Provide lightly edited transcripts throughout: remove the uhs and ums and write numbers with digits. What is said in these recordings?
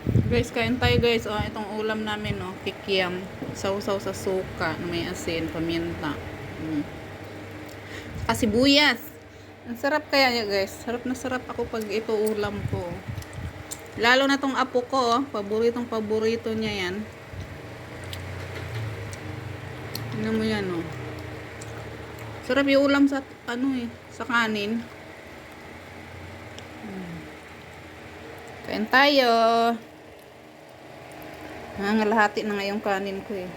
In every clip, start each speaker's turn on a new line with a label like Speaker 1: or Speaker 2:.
Speaker 1: Guys, kain tayo guys. Oh, itong ulam namin, oh, kikiam. Sausaw sa suka na may asin, paminta. Saka sibuyas. Ang sarap kaya niya guys. Sarap na sarap ako pag ito ulam ko. Lalo na tong apo ko, oh. Paboritong paborito niya yan. Tingnan mo yan, oh. Sarap yung ulam sa, sa kanin. Kain tayo. Nangangalahati na ngayong kanin ko eh.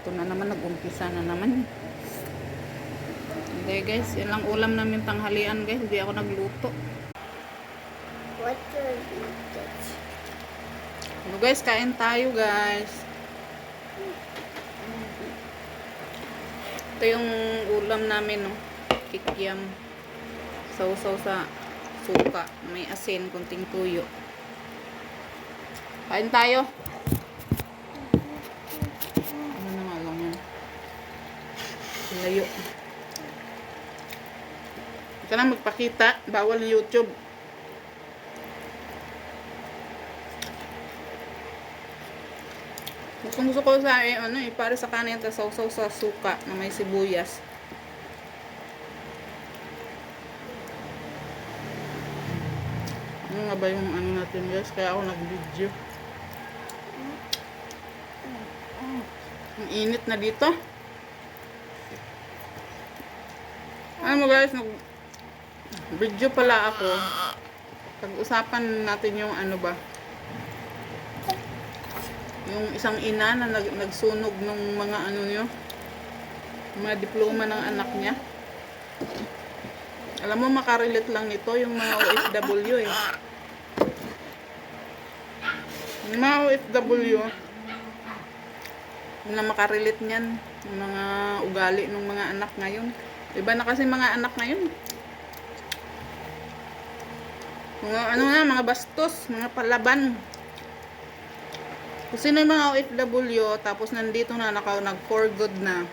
Speaker 1: Ito na naman, nag-umpisa na naman. Hindi guys, yan lang ulam namin tanghalian guys. Hindi ako nagluto.
Speaker 2: What your eat?
Speaker 1: So guys, kain tayo guys. Ito yung ulam namin, no. Kikiam. Sausaw sa suka. May asin, kunting tuyo. Kain tayo. Ano na nga lang yan. Layo. Huwag ka na magpakita. Bawal ng YouTube. Gusto ko sa para sa kanin at sausaw sa suka na may sibuyas. Ano nga ba yung natin guys? Kaya ako nag-video. Ang init na dito. Ano mo guys, nag-video pala ako. Pag-usapan natin yung yung isang ina na nagsunog ng mga mga diploma ng anak niya. Alam mo, makarelate lang nito yung mga OFW eh. Yung mga OFW, na makarelate niyan yung mga ugali ng mga anak ngayon. Iba na kasi mga anak ngayon. Mga mga bastos, mga palaban. Kung sino yung mga OFW, tapos nandito na nag-for good na,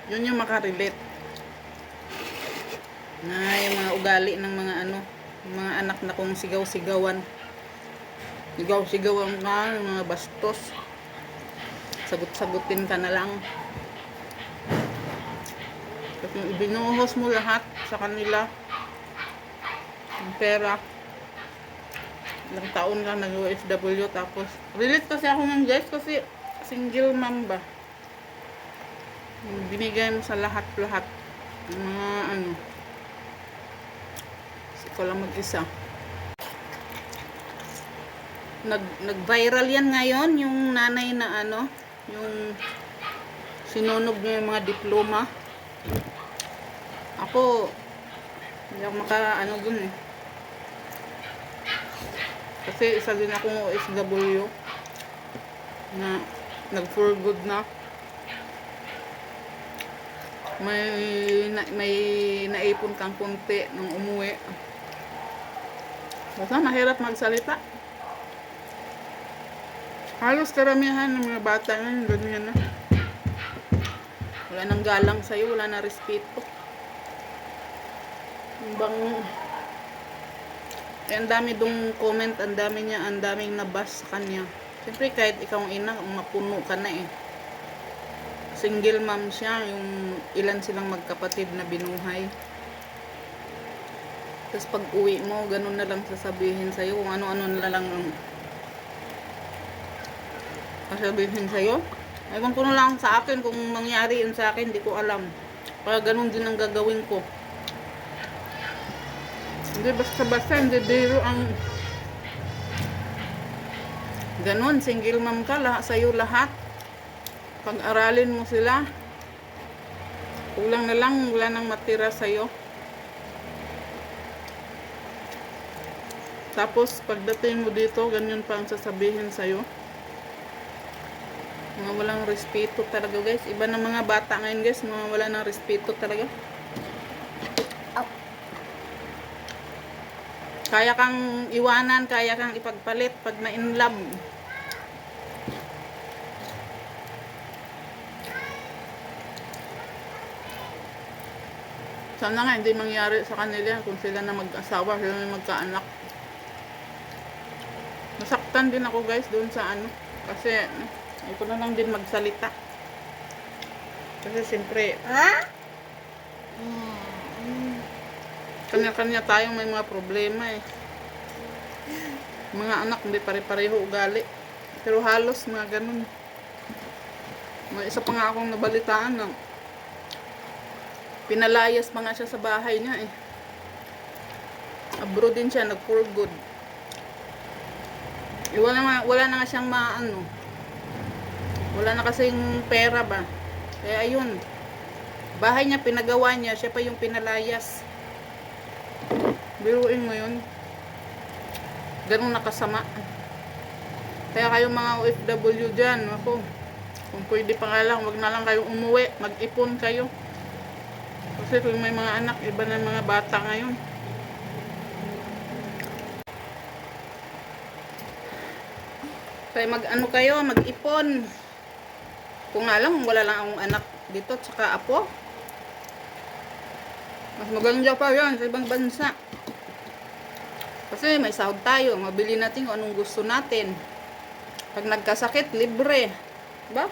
Speaker 1: yun yung makarelate. Na yung mga ugali ng mga mga anak na kung sigaw-sigawan. Sigaw-sigawan ka, mga bastos. Sagot-sagutin ka na lang. Tapos yung ibinuhos mo lahat sa kanila. Yung pera. Ilang taon lang nag-OFW tapos relate kasi ako ng guys kasi single mom ba. Binigay mo sa lahat-lahat mga ko lang mag-isa. Nag-viral yan ngayon yung nanay na yung sinunog niya yung mga diploma. Ako hindi ako dun eh. Kasi isa din akong OFW na nag-for good na. May naipon kang kunti nung umuwi. Basta mahirap magsalita. Halos karamihan ng mga bata ngayon, ganyan na. Wala nang galang sa'yo, wala nang respeto. Ang dami dong comment, ang daming nabas sa kanya. Siyempre kahit ikaw ang ina, mapuno ka na eh. Single mom siya, yung ilan silang magkapatid na binuhay. Tapos pag uwi mo, ganun na lang sasabihin sa'yo, kung ano-ano na lang sasabihin sa'yo. Ewan ko na lang sa akin, kung mangyari yun sa akin, hindi ko alam. Kaya ganun din ang gagawin ko. Hindi basta-basta, hindi biro ang ganun, single mom ka, sa'yo lahat. Pag-aralin mo sila, kulang na lang, wala nang matira sa'yo. Tapos, pagdating mo dito, ganyan pa ang sasabihin sa'yo. Mga walang respeto talaga guys. Iba ng mga bata ngayon guys, mga wala ng respeto talaga. Kaya kang iwanan, kaya kang ipagpalit pag na-inlove. Sana nga hindi mangyari sa kanila kung sila na mag-asawa, sila na magkaanak. Nasaktan din ako guys doon sa ano. Kasi ayoko na lang din magsalita. Kasi siyempre,
Speaker 2: Ha?
Speaker 1: kanya-kanya tayong may mga problema eh. Mga anak hindi pare-pareho ugali. Pero halos mga ganun. May isa pa nga akong nabalitaan na pinalayas pa nga siya sa bahay niya eh. Abroad din siya, nag for good. Eh, wala na nga siyang maano. Wala na kasing pera ba. Kaya ayun. Bahay niya, pinagawa niya. Siya pa yung pinalayas. Biruin mo yun. Ganun nakasama. Kaya kayong mga OFW dyan, ako, kung pwede pa nga lang, wag na lang kayong umuwi. Mag-ipon kayo. Kasi kung may mga anak, iba na mga bata ngayon. Kaya mag-ano kayo, mag-ipon. Kung nga lang, wala lang akong anak dito, tsaka apo. Mas maganda pa yan sa ibang bansa. Kasi may sahod tayo, mabili natin kung anong gusto natin. Pag nagkasakit, libre. Diba?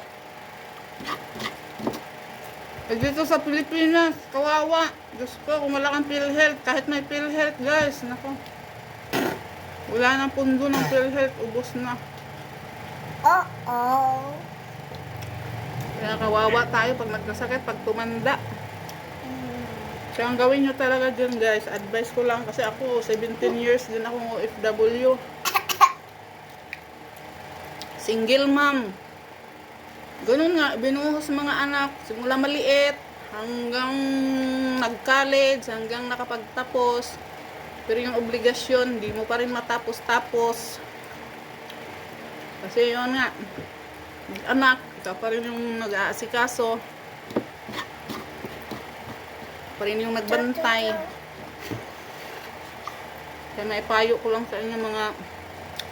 Speaker 1: Pag dito sa Pilipinas, kawawa. Diyos ko, kung wala kang PhilHealth, kahit may PhilHealth, guys, nako. Wala nang pundo ng PhilHealth, ubos na.
Speaker 2: Uh-oh.
Speaker 1: Kaya kawawa tayo pag nagkasakit, pag tumanda. Kaya ang gawin nyo talaga dyan guys, advice ko lang kasi ako 17 years din akong OFW. Single mom. Ganun nga, binuhos mga anak, simula maliit, hanggang nag-college, hanggang nakapagtapos. Pero yung obligasyon, di mo pa rin matapos-tapos. Kasi yun nga, mag-anak, ikaw pa rin yung nag-aasikaso. Pa rin yung nagbantay. Kaya maipayo ko lang sa inyo mga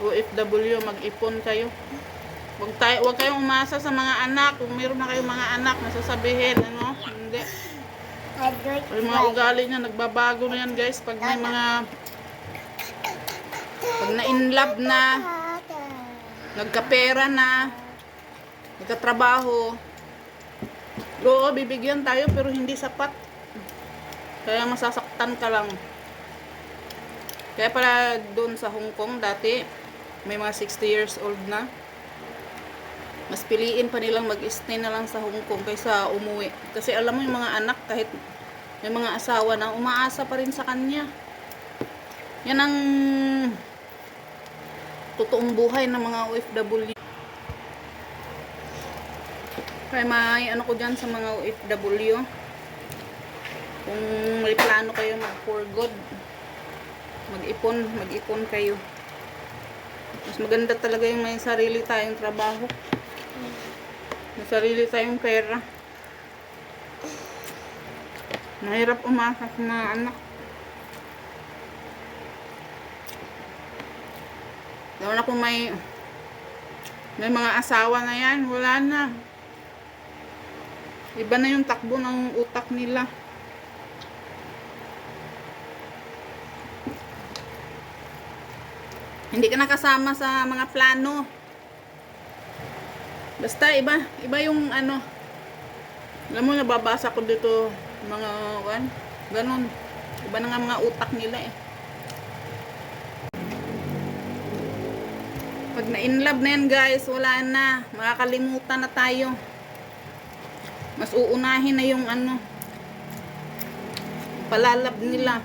Speaker 1: OFW, mag-ipon kayo. Huwag kayong umasa sa mga anak. Kung mayroon na kayong mga anak, nasasabihin, ano? Hindi. Yung mga ugali niya, nagbabago na yan guys. Pag may mga, pag na-inlove na, nagkapera na, nagkatrabaho, oo, bibigyan tayo pero hindi sapat. Kaya masasaktan ka lang. Kaya pala doon sa Hong Kong dati, may mga 60 years old na. Mas piliin pa nilang mag-stay na lang sa Hong Kong kaysa umuwi. Kasi alam mo yung mga anak, kahit may mga asawa na, umaasa pa rin sa kanya. Yan ang totoong buhay ng mga OFW. Kaya may ano ko dyan sa mga OFW. Kung may plano kayo mag for good, mag-ipon kayo. Mas maganda talaga yung may sarili tayong trabaho. May sarili tayong pera. Mahirap umasa sa mga anak. Lalo na kung may mga asawa na yan, wala na. Iba na yung takbo ng utak nila. Hindi ka nakasama sa mga plano. Basta iba yung ano. Alam mo, nababasa ko dito mga ganun. Iba na nga mga utak nila eh. Pag na-inlove na yan guys, wala na. Makakalimutan na tayo. Mas uunahin na yung ano, palalab nila.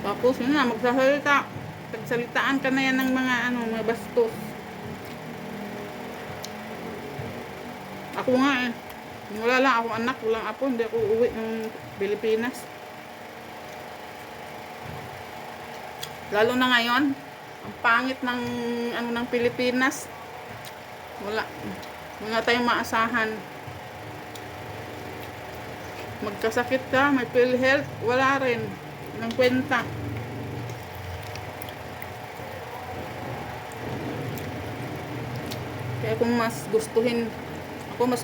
Speaker 1: Tapos yun na, magsasalitaan ka na yan ng mga ano, mga bastos. Ako nga eh, wala lang akong anak, walang apo, hindi ako uuwi ng Pilipinas. Lalo na ngayon, ang pangit ng ano ng Pilipinas. Wala tayong maasahan. Magkasakit ka, may PhilHealth, wala rin ng kwenta. Kaya kung mas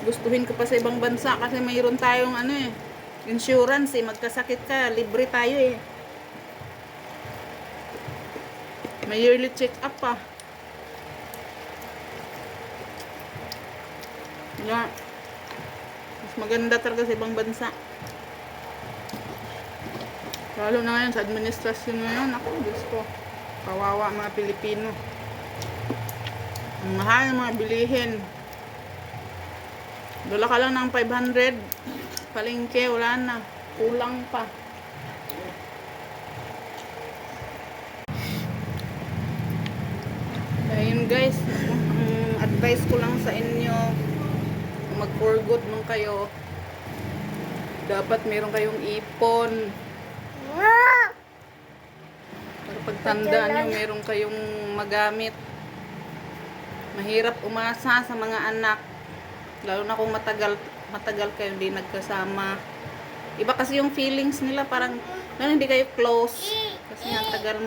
Speaker 1: gustuhin ko pa sa ibang bansa kasi mayroon tayong ano eh, insurance eh, magkasakit ka, libre tayo eh. May yearly check-up pa. Kaya, mas maganda talaga sa ibang bansa. Lalo na ngayon sa administrasyon ngayon. Ako, Diyos ko. Kawawa mga Pilipino. Ang mahal ng mga bilihin. Dala ka lang ng 500. Palengke, wala na. Kulang pa. Ayun guys, ang advice ko lang sa inyo, mag for good nung kayo, dapat meron kayong ipon para pagtandaan nyo meron kayong magamit. Mahirap umasa sa mga anak, lalo na kung matagal kayo hindi nagkasama. Iba kasi yung feelings nila, parang hindi kayo close kasi nga tagal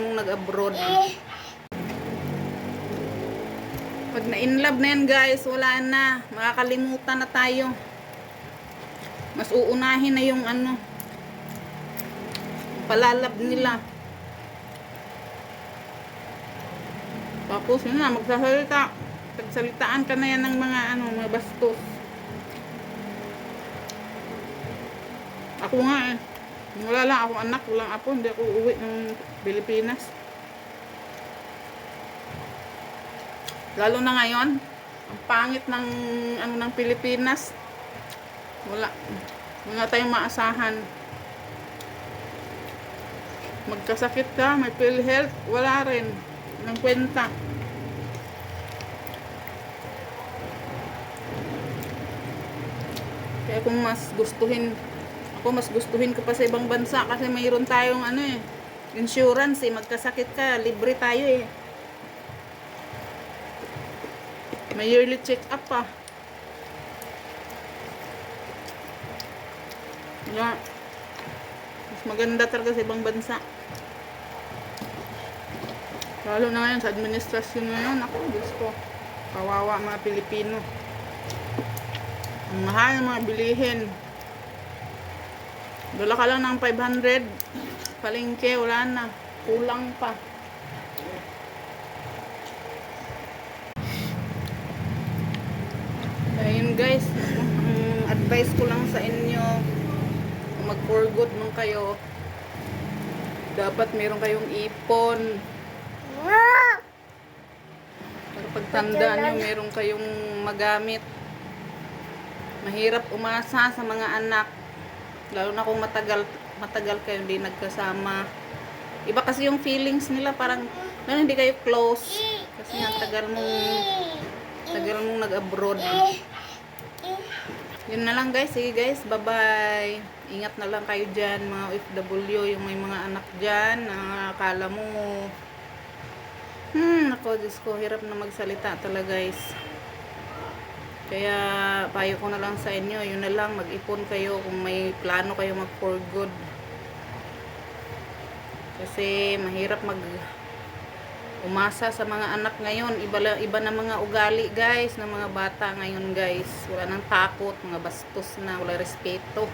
Speaker 1: mong nag-abroad. Pag na-inlove na yan guys, wala na. Makakalimutan na tayo. Mas uunahin na yung palalab nila. Tapos yun na, magsasalita. Pagsalitaan ka na yan ng mga bastos. Ako nga wala lang akong anak, walang apo, hindi ako uuwi ng Pilipinas. Lalo na ngayon, ang pangit ng Pilipinas. Wala tayong maasahan. Magkasakit ka, may PhilHealth, wala rin. Walang kwenta. Kaya kung mas gustuhin ko pa sa ibang bansa kasi mayroon tayong insurance magkasakit ka, libre tayo eh. May yearly check-up pa. Kaya, mas maganda talaga sa ibang bansa. Lalo na ngayon sa administrasyon ngayon. Ako, Diyos ko. Kawawa mga Pilipino. Ang mahal ng mga bilihin. Dala ka lang ng 500. Palengke, wala na. Kulang pa. Ayun guys, ang advice ko lang sa inyo, mag for good nung kayo, dapat meron kayong ipon para pagtandaan nyo meron kayong magamit. Mahirap umasa sa mga anak, lalo na kung matagal kayo hindi nagkasama. Iba kasi yung feelings nila, parang hindi kayo close kasi nga tagal mong nag-abroad. Yun na lang guys. Sige guys, bye-bye. Ingat na lang kayo dyan, mga OFW, yung may mga anak dyan na akala mo ako, Diyos ko, hirap na magsalita talaga guys. Kaya payo ko na lang sa inyo, yun na lang, mag-ipon kayo kung may plano kayo mag for good. Kasi mahirap umasa sa mga anak ngayon. Iba na mga ugali guys ng mga bata ngayon guys. Wala nang takot, mga bastos na, wala respeto.